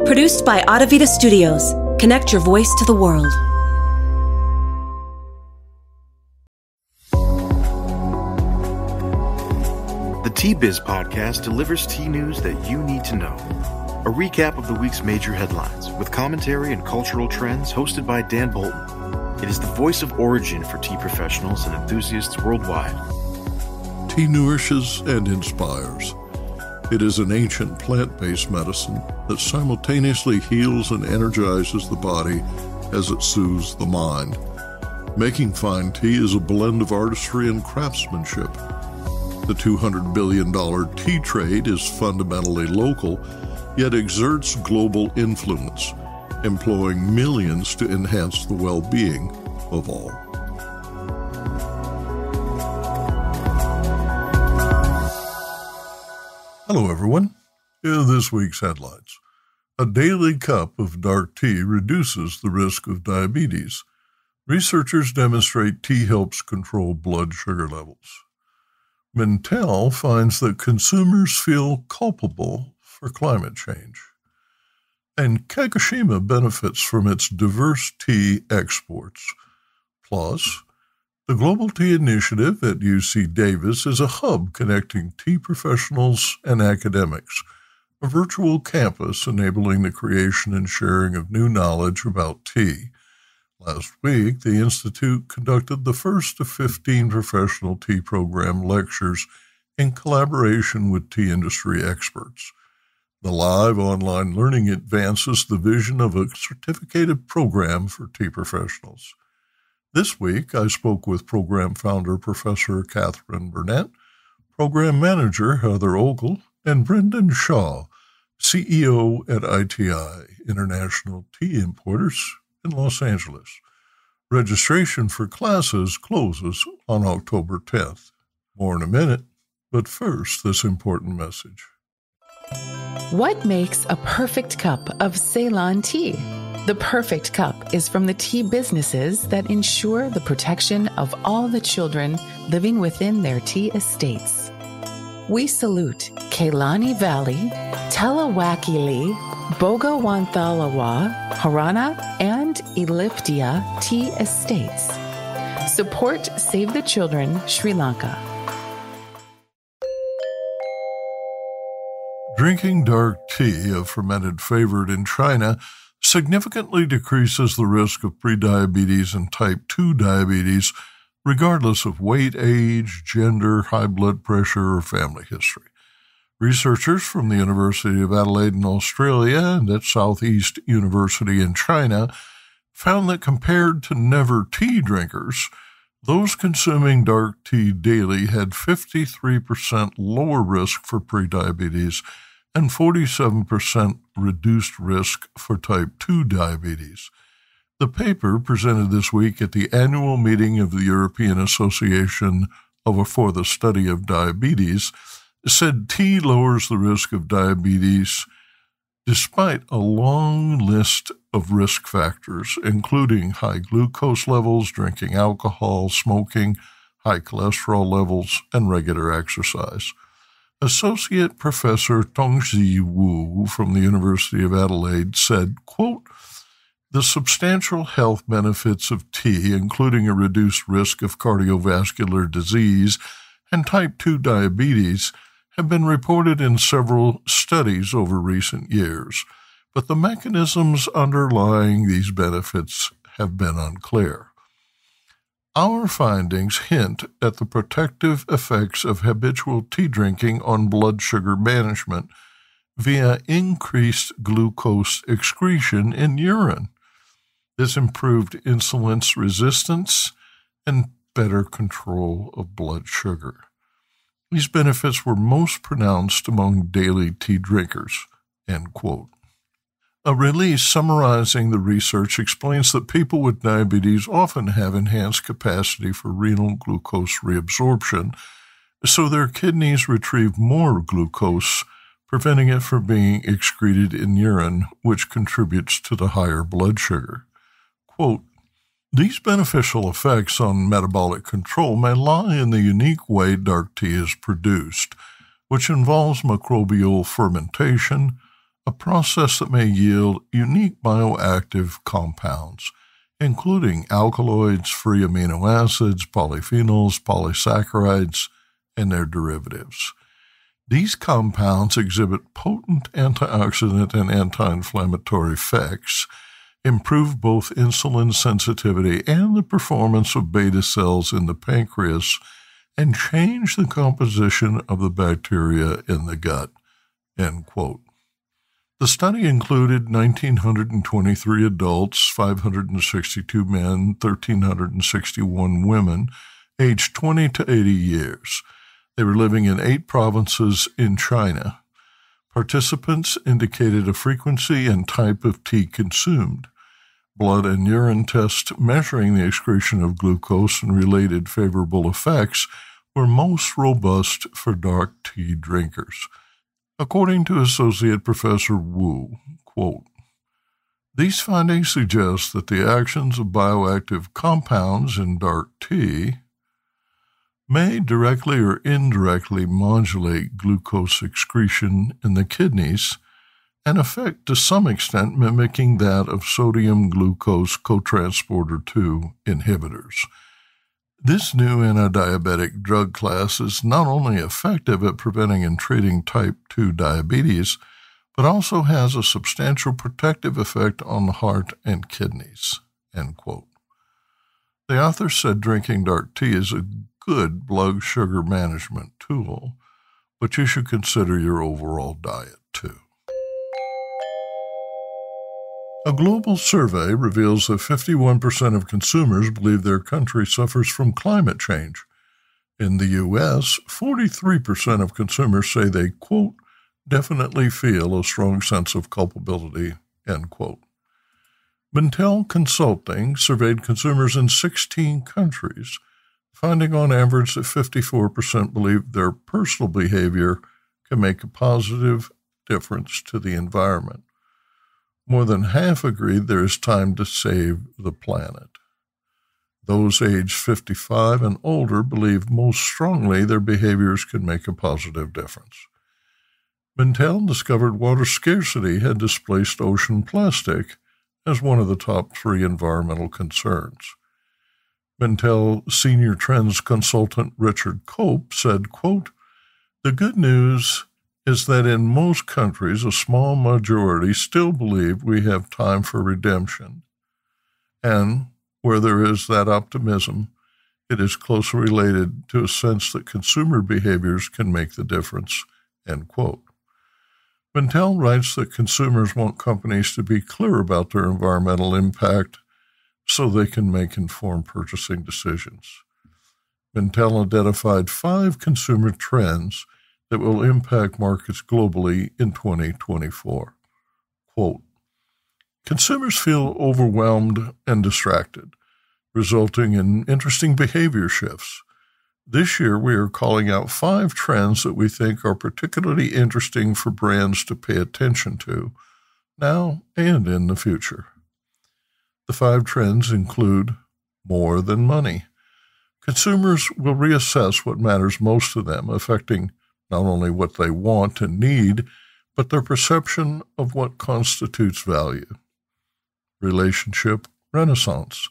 Produced by Adavita Studios. Connect your voice to the world. The Tea-Biz podcast delivers tea news that you need to know. A recap of the week's major headlines with commentary and cultural trends hosted by Dan Bolton. It is the voice of origin for tea professionals and enthusiasts worldwide. Tea nourishes and inspires. It is an ancient plant-based medicine that simultaneously heals and energizes the body as it soothes the mind. Making fine tea is a blend of artistry and craftsmanship. The $200 billion tea trade is fundamentally local, yet exerts global influence, employing millions to enhance the well-being of all. Hello, everyone. In this week's headlines, a daily cup of dark tea reduces the risk of diabetes. Researchers demonstrate tea helps control blood sugar levels. Mintel finds that consumers feel culpable for climate change. And Kagoshima benefits from its diverse tea exports. Plus, the Global Tea Initiative at UC Davis is a hub connecting tea professionals and academics, a virtual campus enabling the creation and sharing of new knowledge about tea. Last week, the Institute conducted the first of 15 professional tea program lectures in collaboration with tea industry experts. The live online learning advances the vision of a certificated program for tea professionals. This week, I spoke with program founder Professor Katharine Burnett, program manager Heather Ogle, and Brendan Shah, CEO at ITI, International Tea Importers in Los Angeles. Registration for classes closes on October 10th. More in a minute, but first, this important message. What makes a perfect cup of Ceylon tea? The perfect cup is from the tea businesses that ensure the protection of all the children living within their tea estates. We salute Kailani Valley, Telawakili, Bogawantalawa, Harana, and Elliptia tea estates. Support Save the Children, Sri Lanka. Drinking dark tea, a fermented favorite in China, significantly decreases the risk of prediabetes and type 2 diabetes, regardless of weight, age, gender, high blood pressure, or family history. Researchers from the University of Adelaide in Australia and at Southeast University in China found that compared to never tea drinkers, those consuming dark tea daily had 53% lower risk for prediabetes and 47% reduced risk for type 2 diabetes. The paper, presented this week at the annual meeting of the European Association for the Study of Diabetes, said tea lowers the risk of diabetes despite a long list of risk factors, including high glucose levels, drinking alcohol, smoking, high cholesterol levels, and regular exercise. Associate Professor Tongzi Wu from the University of Adelaide said, quote, "The substantial health benefits of tea, including a reduced risk of cardiovascular disease and type 2 diabetes, have been reported in several studies over recent years, but the mechanisms underlying these benefits have been unclear. Our findings hint at the protective effects of habitual tea drinking on blood sugar management via increased glucose excretion in urine. This improved insulin resistance and better control of blood sugar. These benefits were most pronounced among daily tea drinkers," end quote. A release summarizing the research explains that people with diabetes often have enhanced capacity for renal glucose reabsorption, so their kidneys retrieve more glucose, preventing it from being excreted in urine, which contributes to the higher blood sugar. Quote, "These beneficial effects on metabolic control may lie in the unique way dark tea is produced, which involves microbial fermentation, a process that may yield unique bioactive compounds, including alkaloids, free amino acids, polyphenols, polysaccharides, and their derivatives. These compounds exhibit potent antioxidant and anti-inflammatory effects, improve both insulin sensitivity and the performance of beta cells in the pancreas, and change the composition of the bacteria in the gut." End quote. The study included 1,923 adults, 562 men, 1,361 women, aged 20 to 80 years. They were living in 8 provinces in China. Participants indicated a frequency and type of tea consumed. Blood and urine tests measuring the excretion of glucose and related favorable effects were most robust for dark tea drinkers. According to Associate Professor Wu, quote, "These findings suggest that the actions of bioactive compounds in dark tea may directly or indirectly modulate glucose excretion in the kidneys, an effect to some extent mimicking that of sodium-glucose cotransporter 2 inhibitors. This new antidiabetic drug class is not only effective at preventing and treating type 2 diabetes, but also has a substantial protective effect on the heart and kidneys." End quote. The author said drinking dark tea is a good blood sugar management tool, but you should consider your overall diet too. A global survey reveals that 51% of consumers believe their country suffers from climate change. In the U.S., 43% of consumers say they, quote, "definitely feel a strong sense of culpability," end quote. Mintel Consulting surveyed consumers in 16 countries, finding on average that 54% believe their personal behavior can make a positive difference to the environment. More than half agreed there is time to save the planet. Those aged 55 and older believe most strongly their behaviors can make a positive difference. Mintel discovered water scarcity had displaced ocean plastic as one of the top 3 environmental concerns. Mintel Senior Trends Consultant Richard Cope said, quote, "The good news is that in most countries, a small majority still believe we have time for redemption. And where there is that optimism, it is closely related to a sense that consumer behaviors can make the difference," end quote. Mintel writes that consumers want companies to be clear about their environmental impact so they can make informed purchasing decisions. Mintel identified 5 consumer trends that will impact markets globally in 2024. Quote, "Consumers feel overwhelmed and distracted, resulting in interesting behavior shifts. This year, we are calling out 5 trends that we think are particularly interesting for brands to pay attention to, now and in the future." The 5 trends include more than money. Consumers will reassess what matters most to them, affecting not only what they want and need, but their perception of what constitutes value. Relationship renaissance.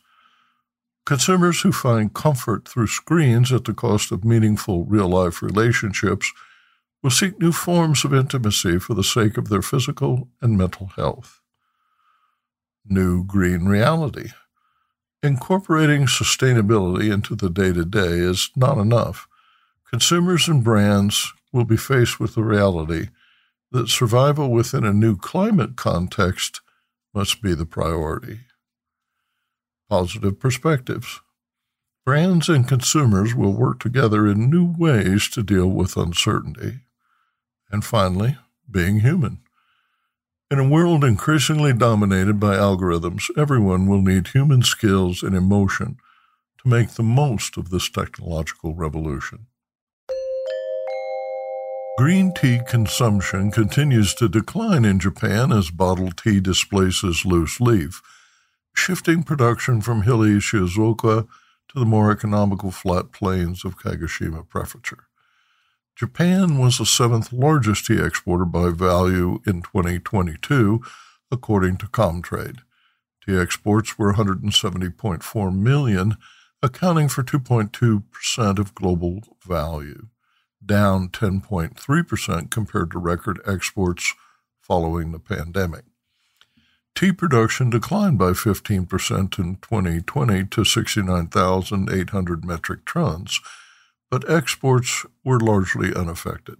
Consumers who find comfort through screens at the cost of meaningful real-life relationships will seek new forms of intimacy for the sake of their physical and mental health. New green reality. Incorporating sustainability into the day-to-day is not enough. Consumers and brands will be faced with the reality that survival within a new climate context must be the priority. Positive perspectives. Brands and consumers will work together in new ways to deal with uncertainty. And finally, being human. In a world increasingly dominated by algorithms, everyone will need human skills and emotion to make the most of this technological revolution. Green tea consumption continues to decline in Japan as bottled tea displaces loose leaf, shifting production from hilly Shizuoka to the more economical flat plains of Kagoshima Prefecture. Japan was the seventh largest tea exporter by value in 2022, according to Comtrade. Tea exports were $170.4 million, accounting for 2.2% of global value, down 10.3% compared to record exports following the pandemic. Tea production declined by 15% in 2020 to 69,800 metric tons, but exports were largely unaffected.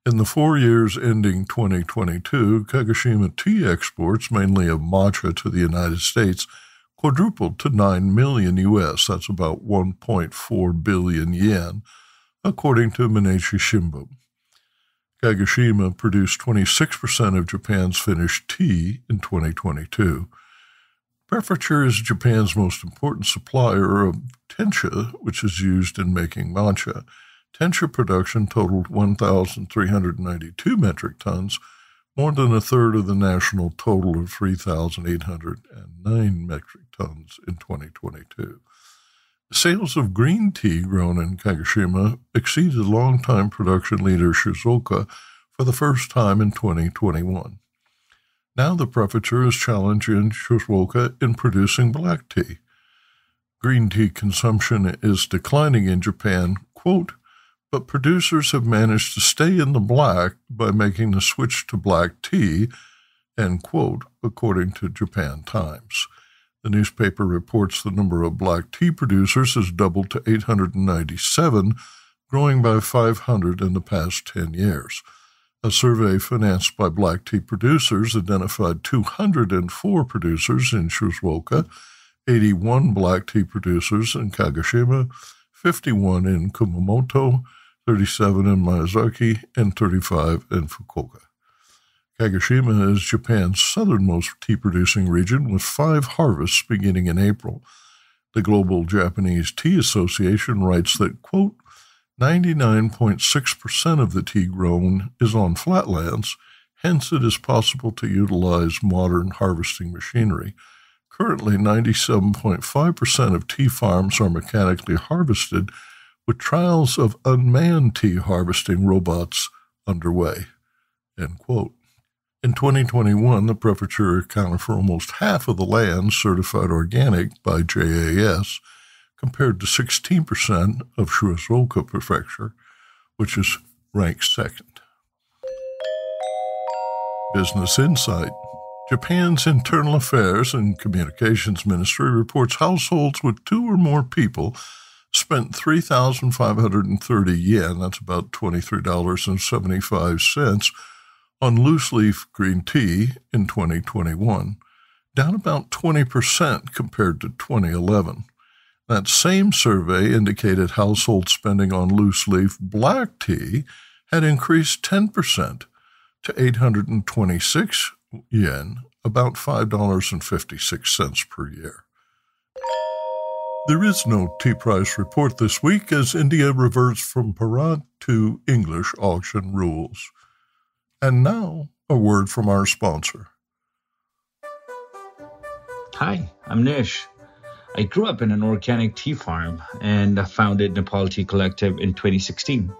In the 4 years ending 2022, Kagoshima tea exports, mainly of matcha to the United States, quadrupled to $9 million U.S., that's about 1.4 billion yen, according to Mainichi Shimbun. Kagoshima produced 26% of Japan's finished tea in 2022. Prefecture is Japan's most important supplier of tencha, which is used in making matcha. Tencha production totaled 1,392 metric tons, more than a third of the national total of 3,809 metric tons in 2022. Sales of green tea grown in Kagoshima exceeded longtime production leader Shizuoka for the first time in 2021. Now the prefecture is challenging Shizuoka in producing black tea. Green tea consumption is declining in Japan, quote, but producers have managed to stay in the black by making the switch to black tea, end quote, according to Japan Times. The newspaper reports the number of black tea producers has doubled to 897, growing by 500 in the past 10 years. A survey financed by black tea producers identified 204 producers in Shizuoka, 81 black tea producers in Kagoshima, 51 in Kumamoto, 37 in Miyazaki, and 35 in Fukuoka. Kagoshima is Japan's southernmost tea-producing region, with 5 harvests beginning in April. The Global Japanese Tea Association writes that, quote, 99.6% of the tea grown is on flatlands, hence it is possible to utilize modern harvesting machinery. Currently, 97.5% of tea farms are mechanically harvested, with trials of unmanned tea harvesting robots underway, end quote. In 2021, the prefecture accounted for almost half of the land certified organic by JAS, compared to 16% of Shizuoka Prefecture, which is ranked second. Business Insight. Japan's Internal Affairs and Communications Ministry reports households with 2 or more people spent 3,530 yen, that's about $23.75, on loose-leaf green tea in 2021, down about 20% compared to 2011. That same survey indicated household spending on loose-leaf black tea had increased 10% to 826 yen, about $5.56 per year. There is no tea price report this week as India reverts from Bharat to English auction rules. And now, a word from our sponsor. Hi, I'm Nish. I grew up in an organic tea farm and founded Nepal Tea Collective in 2016.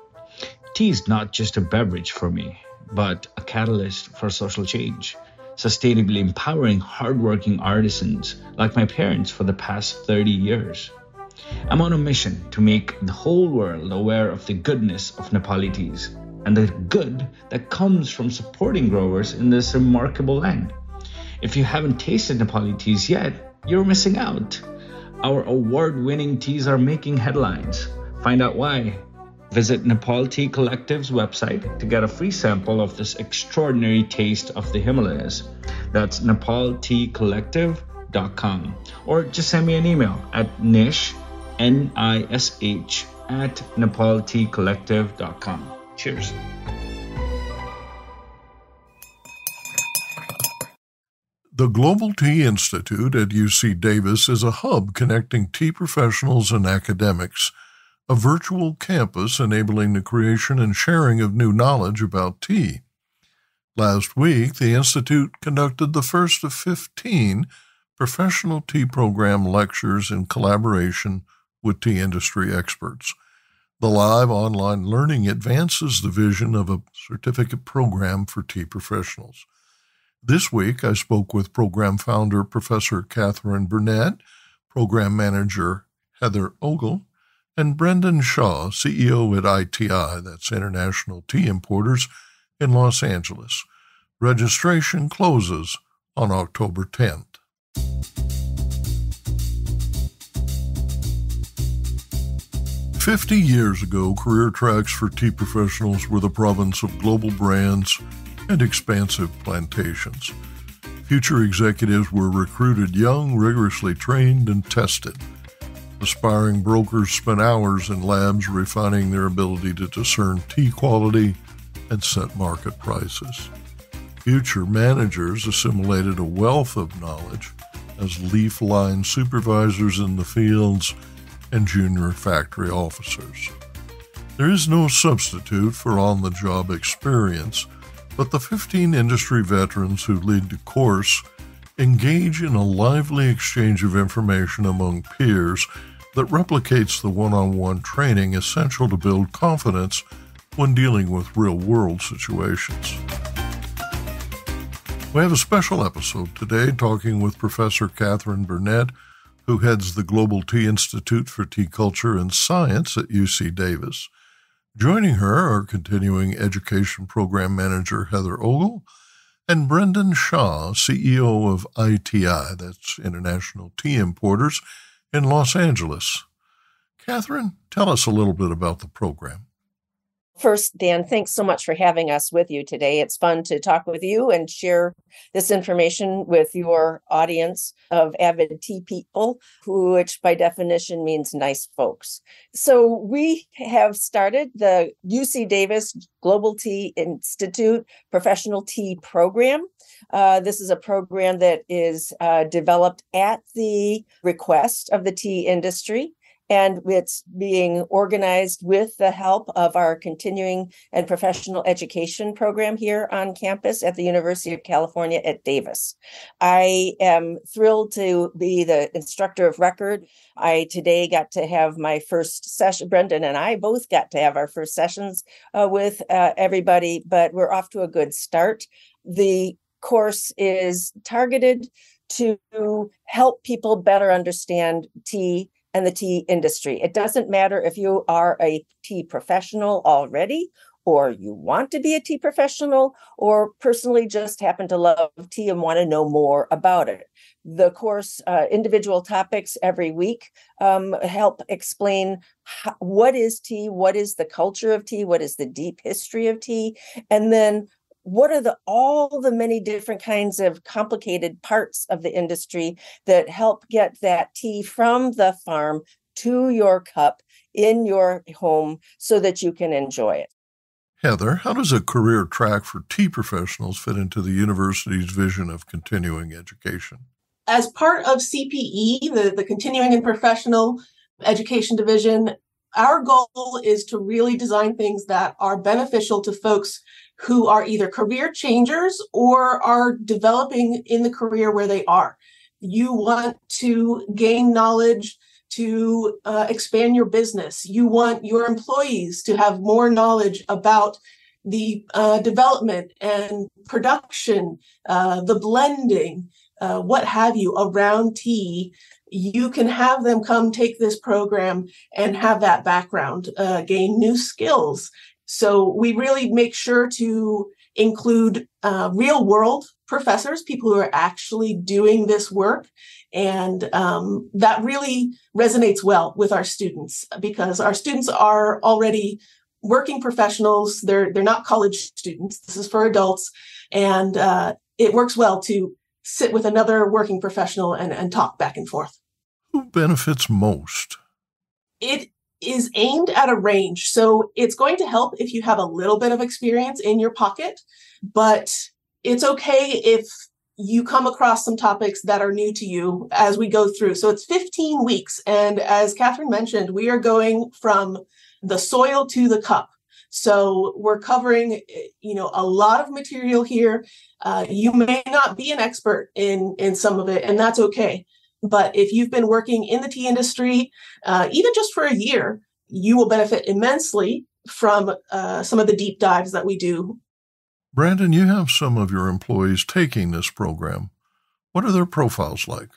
Tea is not just a beverage for me, but a catalyst for social change, sustainably empowering hardworking artisans like my parents for the past 30 years. I'm on a mission to make the whole world aware of the goodness of Nepali teas and the good that comes from supporting growers in this remarkable land. If you haven't tasted Nepali teas yet, you're missing out. Our award-winning teas are making headlines. Find out why. Visit Nepal Tea Collective's website to get a free sample of this extraordinary taste of the Himalayas. That's nepalteacollective.com. Or just send me an email at nish, N-I-S-H, at nepalteacollective.com. Cheers. The Global Tea Institute at UC Davis is a hub connecting tea professionals and academics, a virtual campus enabling the creation and sharing of new knowledge about tea. Last week, the Institute conducted the first of 15 professional tea program lectures in collaboration with tea industry experts. The live online learning advances the vision of a certificate program for tea professionals. This week, I spoke with program founder Professor Katharine Burnett, program manager Heather Ogle, and Brendan Shah, CEO at ITI, that's International Tea Importers, in Los Angeles. Registration closes on October 10th. "50 years ago, career tracks for tea professionals were the province of global brands and expansive plantations. Future executives were recruited young, rigorously trained, and tested. Aspiring brokers spent hours in labs refining their ability to discern tea quality and set market prices. Future managers assimilated a wealth of knowledge as leaf line supervisors in the fields and junior factory officers. There is no substitute for on-the-job experience, but the 15 industry veterans who lead the course engage in a lively exchange of information among peers that replicates the one-on-one training essential to build confidence when dealing with real-world situations. We have a special episode today talking with Professor Katharine Burnett, who heads the Global Tea Institute for Tea Culture and Science at UC Davis. Joining her are Continuing Education Program Manager Heather Ogle and Brendan Shah, CEO of ITI, that's International Tea Importers, in Los Angeles. Katharine, tell us a little bit about the program. First, Dan, thanks so much for having us with you today. It's fun to talk with you and share this information with your audience of avid tea people, which by definition means nice folks. So we have started the UC Davis Global Tea Institute Professional Tea Program. This is a program that is developed at the request of the tea industry. And it's being organized with the help of our continuing and professional education program here on campus at the University of California at Davis. I am thrilled to be the instructor of record. I today got to have my first session. Brendan and I both got to have our first sessions with everybody, but we're off to a good start. The course is targeted to help people better understand tea and the tea industry. It doesn't matter if you are a tea professional already, or you want to be a tea professional, or personally just happen to love tea and want to know more about it. The course, individual topics every week, help explain what is tea, what is the culture of tea, what is the deep history of tea, and then what are all the many different kinds of complicated parts of the industry that help get that tea from the farm to your cup in your home so that you can enjoy it. Heather, how does a career track for tea professionals fit into the university's vision of continuing education? As part of CPE, the Continuing and Professional Education Division, our goal is to really design things that are beneficial to folks who are either career changers or are developing in the career where they are. You want to gain knowledge to expand your business. You want your employees to have more knowledge about the development and production, the blending, what have you, around tea. You can have them come take this program and have that background, gain new skills. So we really make sure to include real world professors, people who are actually doing this work. And that really resonates well with our students because our students are already working professionals. They're not college students. This is for adults. And it works well to sit with another working professional and talk back and forth. Who benefits most? It is aimed at a range. So it's going to help if you have a little bit of experience in your pocket, but it's okay if you come across some topics that are new to you as we go through. So it's 15 weeks. And as Katharine mentioned, we are going from the soil to the cup. So we're covering, a lot of material here. You may not be an expert in some of it, and that's okay. But if you've been working in the tea industry, even just for a year, you will benefit immensely from some of the deep dives that we do. Brandon, you have some of your employees taking this program. What are their profiles like?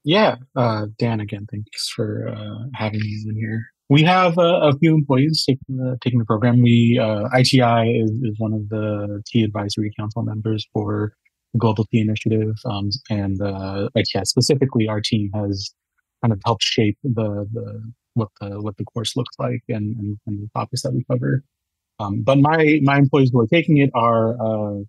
Yeah, Dan, again, thanks for having me in here. We have a few employees taking the program. ITI is one of the Tea Advisory Council members for the Global Tea Initiative, and ITI specifically, our team has kind of helped shape what the course looks like and the topics that we cover. But my employees who are taking it are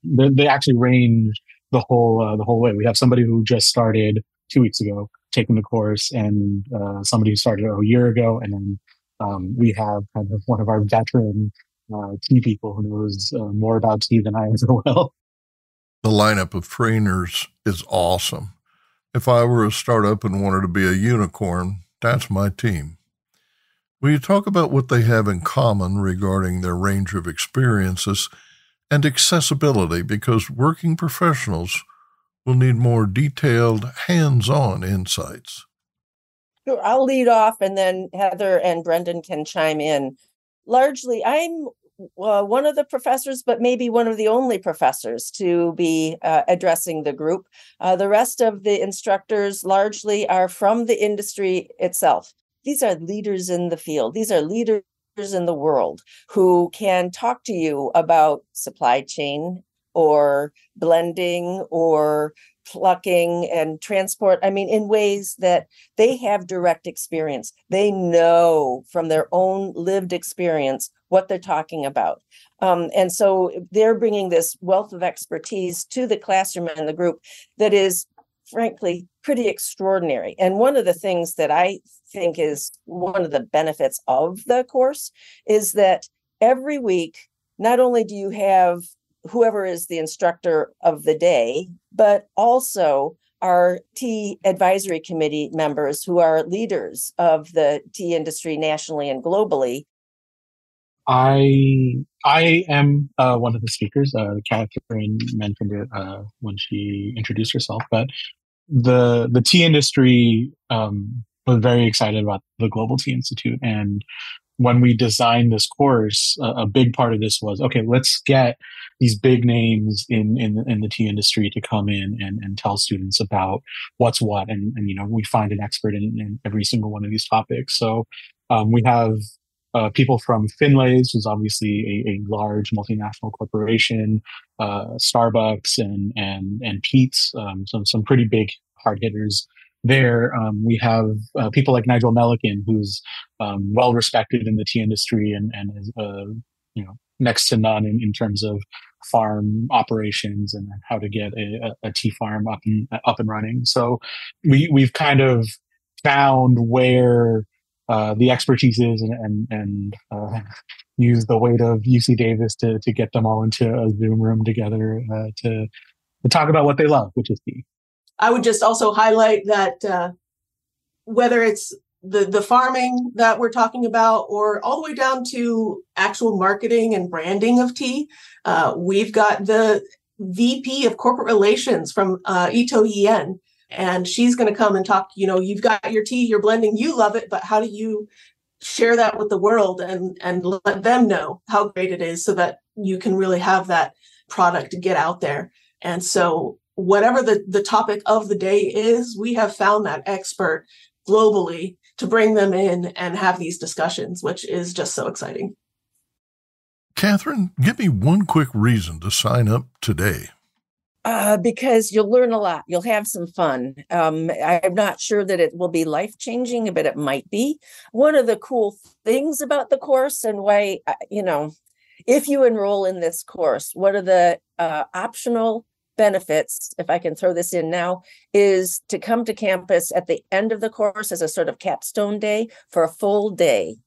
they actually range the whole way. We have somebody who just started 2 weeks ago taking the course, and somebody who started a year ago, and then we have kind of one of our veteran tea people who knows more about tea than I as well. The lineup of trainers is awesome. If I were a startup and wanted to be a unicorn, that's my team. Will you talk about what they have in common regarding their range of experiences and accessibility? Because working professionals will need more detailed, hands-on insights. Sure, I'll lead off, and then Heather and Brendan can chime in. Largely, I'm one of the professors, but maybe one of the only professors to be addressing the group. The rest of the instructors largely are from the industry itself. These are leaders in the field. These are leaders in the world who can talk to you about supply chain or blending or plucking and transport. I mean, in ways that they have direct experience. They know from their own lived experience what they're talking about. And so they're bringing this wealth of expertise to the classroom and the group that is, frankly, pretty extraordinary. And one of the things that I think is one of the benefits of the course is that every week, not only do you have whoever is the instructor of the day, but also our tea advisory committee members who are leaders of the tea industry nationally and globally. I am one of the speakers. Katharine mentioned it when she introduced herself, but the tea industry was very excited about the Global Tea Institute. And when we designed this course, a big part of this was, okay, let's get these big names in the tea industry to come in and tell students about what's what. And we find an expert in every single one of these topics. So we have people from Finlay's, who's obviously a large multinational corporation, Starbucks and Peet's, some pretty big hard hitters there. We have people like Nigel Melican, who's well respected in the tea industry and is next to none in terms of farm operations and how to get a tea farm up and running. So we've kind of found where the expertise is and use the weight of UC Davis to get them all into a Zoom room together to talk about what they love, which is tea. I would just also highlight that whether it's the farming that we're talking about or all the way down to actual marketing and branding of tea, we've got the VP of corporate relations from Ito Yen, and she's going to come and talk, you've got your tea, you're blending, you love it, but how do you share that with the world and let them know how great it is so that you can really have that product get out there. And so whatever the topic of the day is, we have found that expert globally to bring them in and have these discussions, which is just so exciting. Katharine, give me one quick reason to sign up today. Because you'll learn a lot. You'll have some fun. I'm not sure that it will be life-changing, but it might be. One of the cool things about the course and why, if you enroll in this course, what are the optional benefits, if I can throw this in now, is to come to campus at the end of the course as a sort of capstone day for a full day.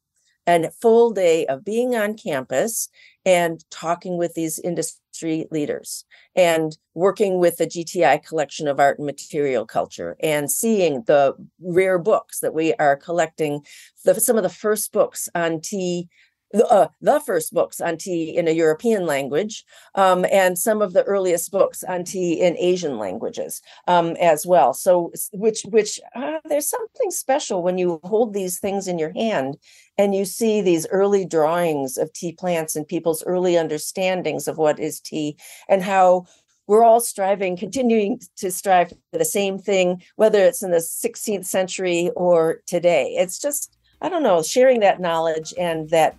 And a full day of being on campus and talking with these industry leaders and working with the GTI collection of art and material culture and seeing the rare books that we are collecting, some of the first books on tea the first books on tea in a European language, and some of the earliest books on tea in Asian languages as well. So, which there's something special when you hold these things in your hand and you see these early drawings of tea plants and people's early understandings of what is tea, and how we're all continuing to strive for the same thing, whether it's in the 16th century or today. It's just, I don't know, sharing that knowledge and that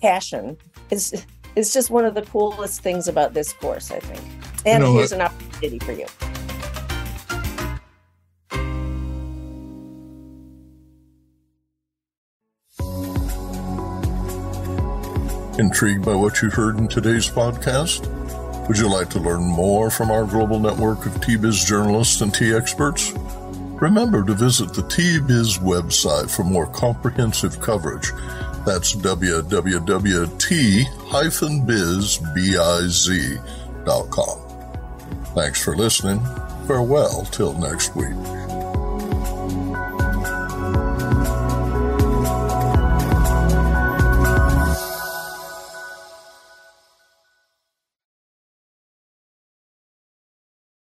passion is just one of the coolest things about this course, I think. And here's an opportunity for you. Intrigued by what you heard in today's podcast? Would you like to learn more from our global network of Tea-Biz journalists and tea experts? Remember to visit the Tea-Biz website for more comprehensive coverage. That's www.t-biz.com. Thanks for listening. Farewell till next week.